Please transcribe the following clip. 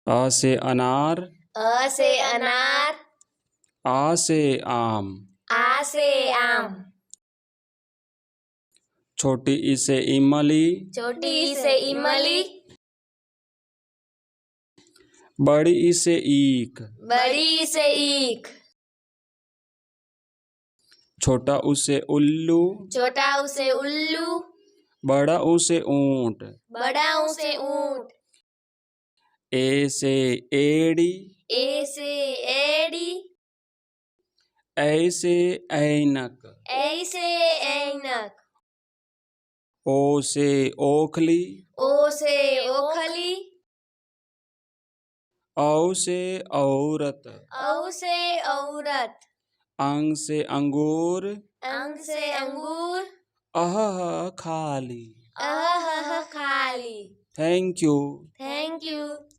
अ से अनार, अ से अनार, आ से आम, आ से आम, छोटी ई से इमली, छोटी ई से इमली, बड़ी ई से ईख, बड़ी ई से ईख, छोटा ऊ से उल्लू, छोटा ऊ से उल्लू, बड़ा ऊ से ऊंट, बड़ा ऊ से ऊंट, ए से एड़ी, ए से एड़ी, ऐ से ऐनक, ऐ से ऐनक, ओ से ओखली, ओ से ओखली, औ से औरत, औ से औरत, अंग से अंगूर, अंग से अंगूर, अह खाली। अह खाली। Thank you. Thank you.